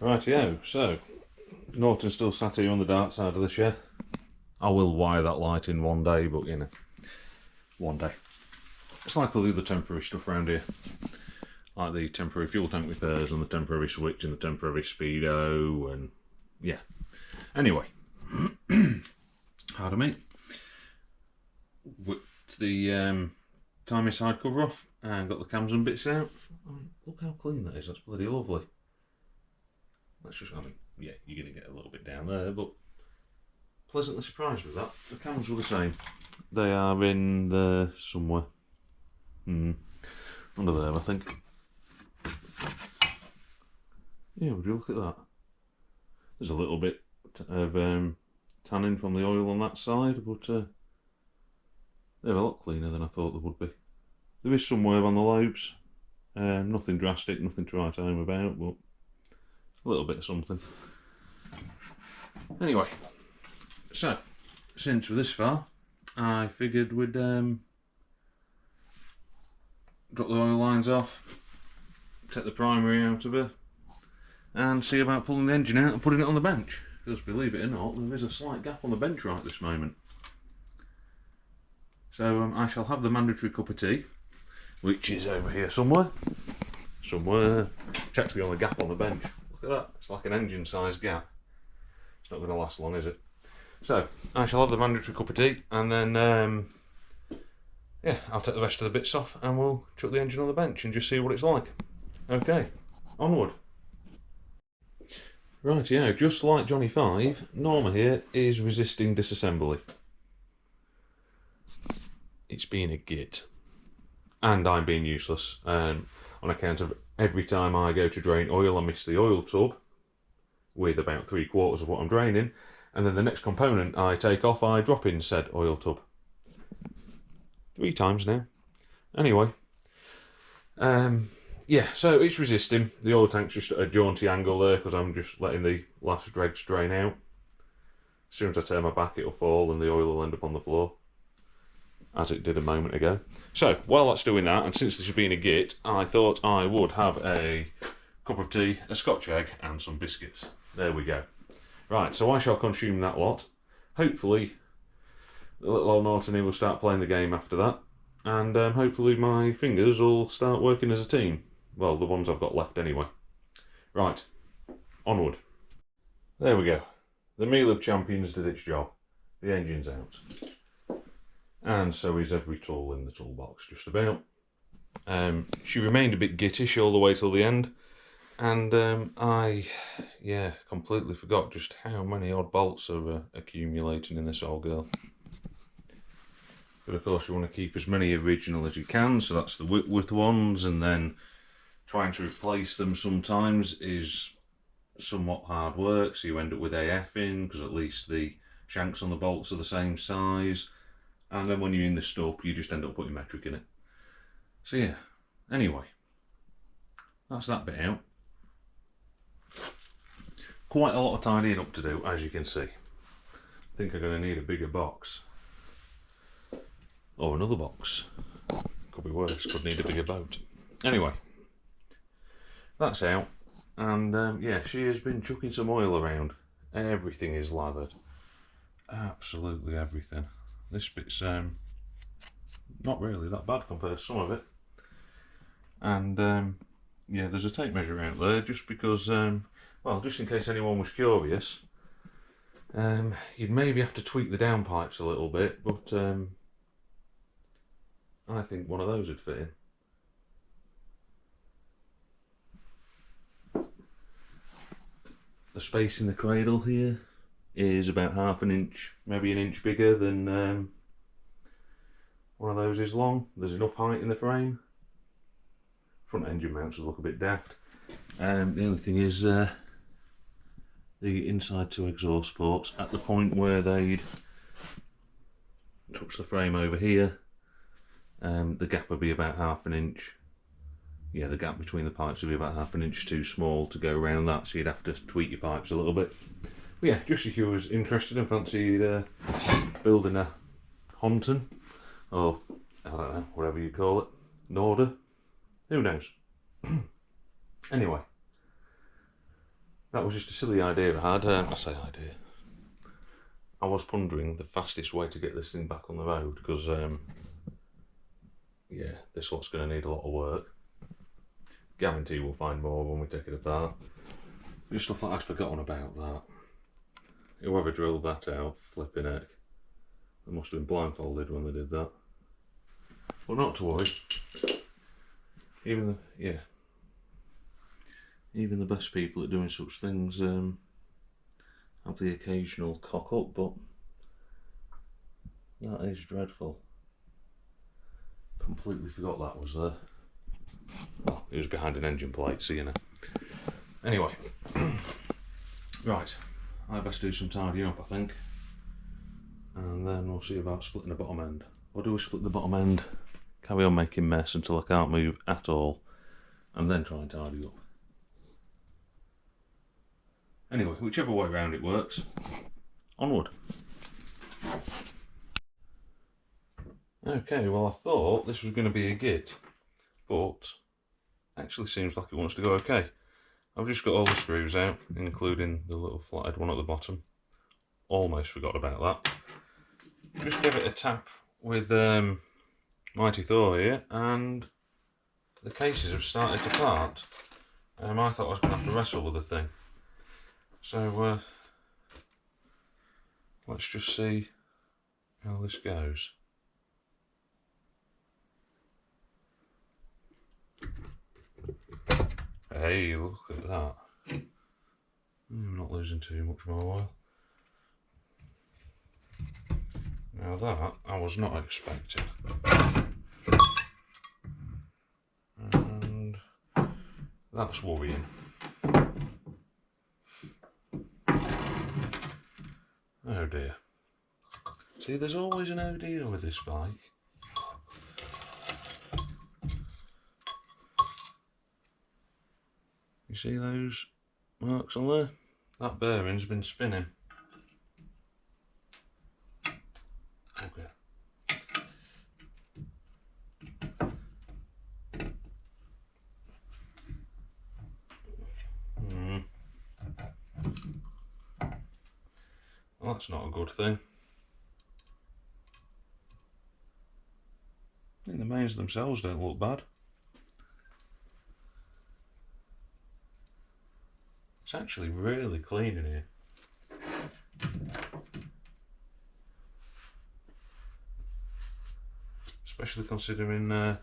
Rightio, so Norton's still sat here on the dark side of the shed. I will wire that light in one day, but you know, one day. It's like all the other temporary stuff around here. Like the temporary fuel tank repairs and the temporary switch and the temporary speedo and yeah. Anyway, pardon me. Whipped the timing side cover off and got the cams and bits out. I mean, look how clean that is, that's bloody lovely. That's just, I mean, yeah, you're going to get a little bit down there, but pleasantly surprised with that. The cams were the same. They are in there somewhere. Under there, I think. Yeah, would you look at that? There's a little bit of tanning from the oil on that side, but they're a lot cleaner than I thought they would be. There is some wear on the lobes. Nothing drastic, nothing to write home about, but a little bit of something. Anyway, so since we're this far, I figured we'd drop the oil lines off, take the primary out of her, and see about pulling the engine out and putting it on the bench. Because believe it or not, there is a slight gap on the bench right this moment. So I shall have the mandatory cup of tea, which is over here somewhere. It's actually on the gap on the bench. Look at that, it's like an engine sized gap. It's not going to last long, is it? So I shall have the mandatory cup of tea, and then yeah, I'll take the rest of the bits off and we'll chuck the engine on the bench and just see what it's like. Okay, onward. Right, yeah, just like Johnny 5, Norma here is resisting disassembly. It's being a git. And I'm being useless on account of every time I go to drain oil, I miss the oil tub with about 3/4 of what I'm draining, and then the next component I take off, I drop in said oil tub. 3 times now. Anyway, yeah, so it's resisting. The oil tank's just at a jaunty angle there because I'm just letting the last dregs drain out. As soon as I turn my back, it'll fall and the oil will end up on the floor, as it did a moment ago. So, while that's doing that, and since this has been a git, I thought I would have a cup of tea, a Scotch egg, and some biscuits. There we go. Right, so I shall consume that lot. Hopefully, the little old Norton here will start playing the game after that, and hopefully my fingers will start working as a team. Well, the ones I've got left anyway. Right, onward. There we go. The meal of champions did its job. The engine's out. And so is every tool in the toolbox, just about. She remained a bit gittish all the way till the end, and I completely forgot just how many odd bolts are accumulating in this old girl. But of course you want to keep as many original as you can, so that's the Whitworth ones, and then trying to replace them sometimes is somewhat hard work, so you end up with AF in, because at least the shanks on the bolts are the same size. And then when you're in the stop, you just end up putting metric in it. So yeah, anyway, that's that bit out. Quite a lot of tidying up to do, as you can see. I think I'm going to need a bigger box. Or another box. Could be worse, could need a bigger boat. Anyway, that's out. And yeah, she has been chucking some oil around. Everything is lathered. Absolutely everything. This bit's not really that bad compared to some of it. And yeah, there's a tape measure out there just because, well, just in case anyone was curious, you'd maybe have to tweak the downpipes a little bit, but I think one of those would fit in. The space in the cradle here is about ½ an inch, maybe an inch bigger than one of those is long. There's enough height in the frame. Front engine mounts will look a bit daft. The only thing is the inside 2 exhaust ports at the point where they'd touch the frame over here, the gap would be about ½ an inch. Yeah, the gap between the pipes would be about ½ an inch too small to go around that, so you'd have to tweak your pipes a little bit. But yeah, just if you was interested and fancied building a Honton, or I don't know, whatever you call it, Norda, who knows. Anyway, That was just a silly idea I had. I say idea. I was pondering the fastest way to get this thing back on the road because, yeah, this lot's going to need a lot of work. Guarantee we'll find more when we take it apart. Just stuff that I'd forgotten about that. Whoever drilled that out, flipping heck. They must have been blindfolded when they did that. But not to worry. Even the best people at doing such things have the occasional cock up, but that is dreadful. Completely forgot that was there. Well, it was behind an engine plate, so you know. Anyway, right, I best do some tidying up, I think, and then we'll see about splitting the bottom end. Or do we split the bottom end, carry on making mess until I can't move at all, and then try and tidy up? Anyway, whichever way around it works, onward. Okay, well I thought this was going to be a git, but actually seems like it wants to go okay. I've just got all the screws out, including the little flathead one at the bottom. Almost forgot about that. Just give it a tap with Mighty Thor here, and the cases have started to part. I thought I was going to have to wrestle with the thing. So let's just see how this goes. Hey, look at that. I'm not losing too much more oil. Now that I was not expecting. And that's worrying. Oh dear. See, there's always an oh dear with this bike. You see those marks on there? That bearing's been spinning. Okay. Well, that's not a good thing. I think the mains themselves don't look bad. It's actually really clean in here. Especially considering how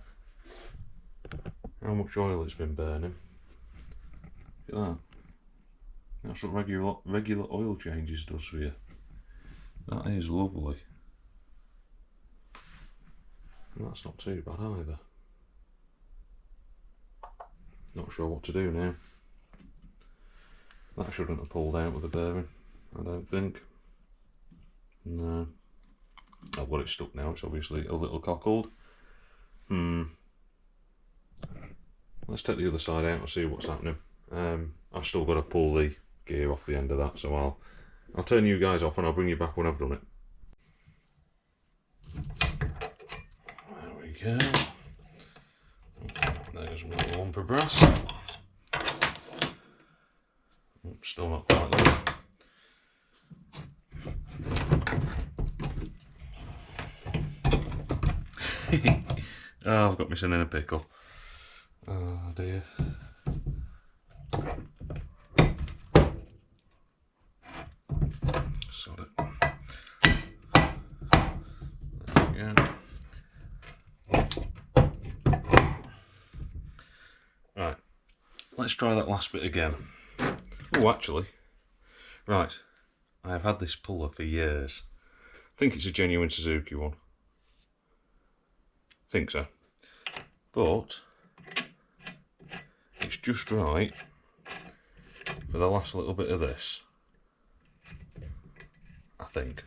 much oil it's been burning. Look at that. That's what regular oil changes does for you. That is lovely. And that's not too bad either. Not sure what to do now. That shouldn't have pulled out with the bearing, I don't think. No. I've got it stuck now, it's obviously a little cockled. Let's take the other side out and see what's happening. I've still got to pull the gear off the end of that, so I'll turn you guys off and I'll bring you back when I've done it. There we go. There's my lump of brass. Still not quite there. Oh, I've got myself in a pickle. Oh dear. Sod it. There we go. Right, let's try that last bit again. Oh, actually, right, I have had this puller for years. I think it's a genuine Suzuki one. Think so. But it's just right for the last little bit of this, I think.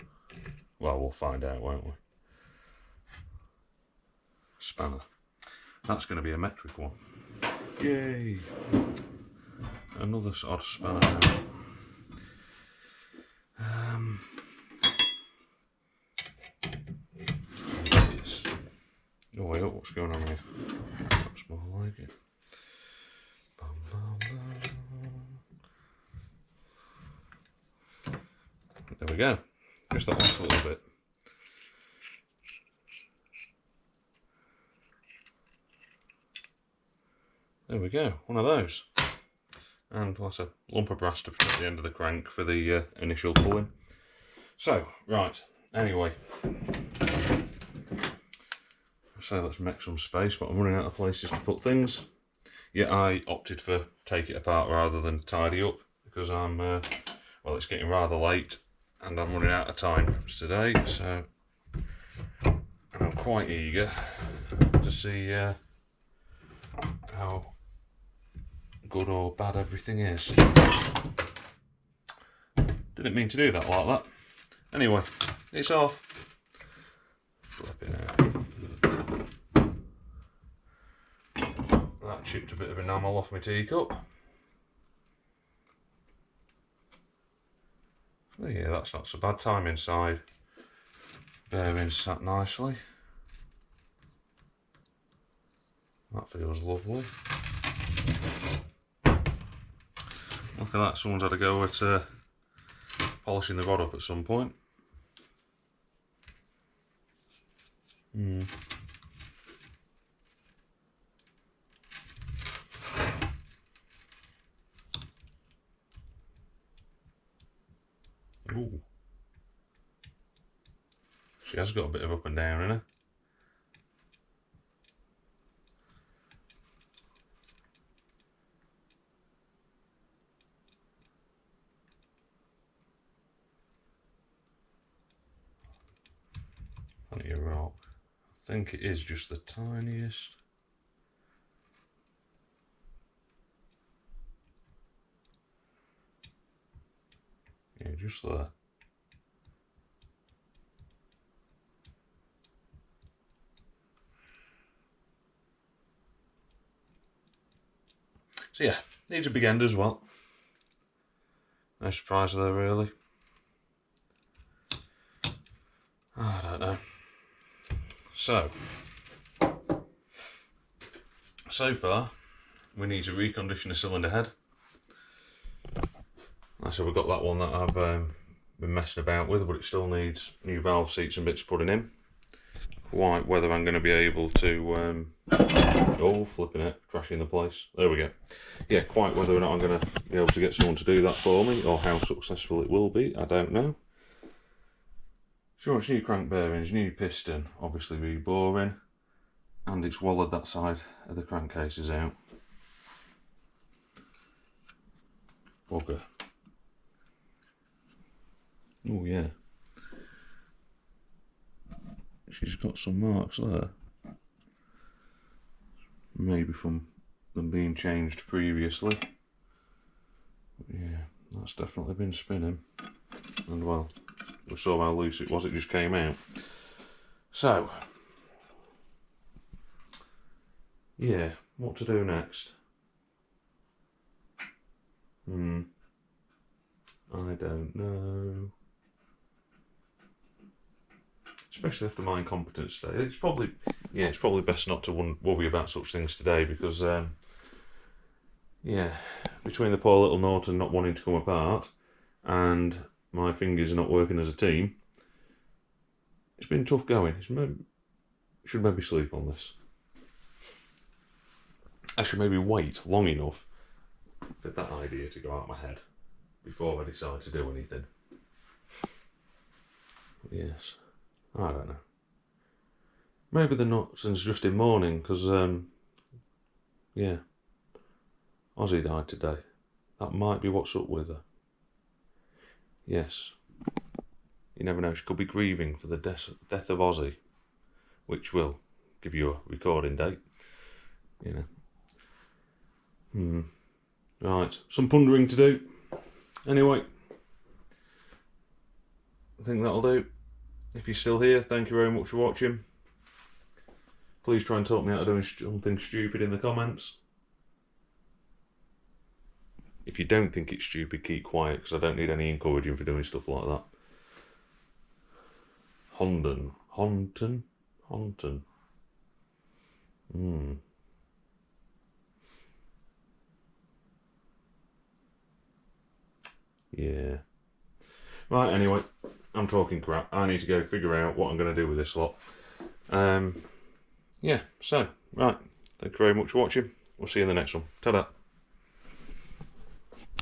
Well, we'll find out, won't we? Spanner. That's going to be a metric one. Yay! Another odd spanner. Oh wait, what's going on here? That's more like it. Bum, bum, bum. we go. Just that last little bit. There we go, one of those. And that's a lump of brass to fit at the end of the crank for the initial pulling. So, right, anyway. So let's make some space, but I'm running out of places to put things. Yeah, I opted for take it apart rather than tidy up because I'm, well, it's getting rather late and I'm running out of time today, so I'm quite eager to see how good or bad everything is. Didn't mean to do that like that. Anyway, it's off. Flipping out. That chipped a bit of enamel off my teacup. Oh yeah, that's not so bad. Time inside. Bearings sat nicely. That feels lovely. Look at that, someone's had a go at polishing the rod up at some point. Ooh. She has got a bit of up and down in her. Plenty of rock. I think it is just the tiniest. Yeah, just there. So yeah, needs a big end as well. No surprise there really. I don't know. So far we need to recondition the cylinder head. So we've got that one that I've been messing about with, but it still needs new valve seats and bits putting in. Quite whether I'm going to be able to oh, flipping it, crashing the place. There we go. Yeah, quite whether or not I'm going to be able to get someone to do that for me, or how successful it will be, I don't know. So much new crank bearings, new piston, obviously reboring, and it's wallowed that side of the crankcases out. Bugger. Oh yeah. She's got some marks there. Maybe from them being changed previously. Yeah, that's definitely been spinning. And well, we saw how loose it was, it just came out. So, yeah, what to do next? I don't know. Especially after my incompetence today. It's probably best not to worry about such things today because, yeah, between the poor little Norton not wanting to come apart and my fingers not working as a team, it's been tough going. Should maybe sleep on this. I should maybe wait long enough for that idea to go out my head before I decide to do anything. Yes, I don't know. Maybe the Nutson's just in mourning because, yeah, Ozzy died today. That might be what's up with her. Yes. You never know, she could be grieving for the death of Ozzy, which will give you a recording date, you know. Right, some pondering to do. Anyway, I think that'll do. If you're still here, thank you very much for watching. Please try and talk me out of doing something stupid in the comments. If you don't think it's stupid, keep quiet, because I don't need any encouraging for doing stuff like that. Honton. Yeah. Right, anyway, I'm talking crap. I need to go figure out what I'm going to do with this lot. Yeah, so, right. Thank you very much for watching. We'll see you in the next one. Ta-da.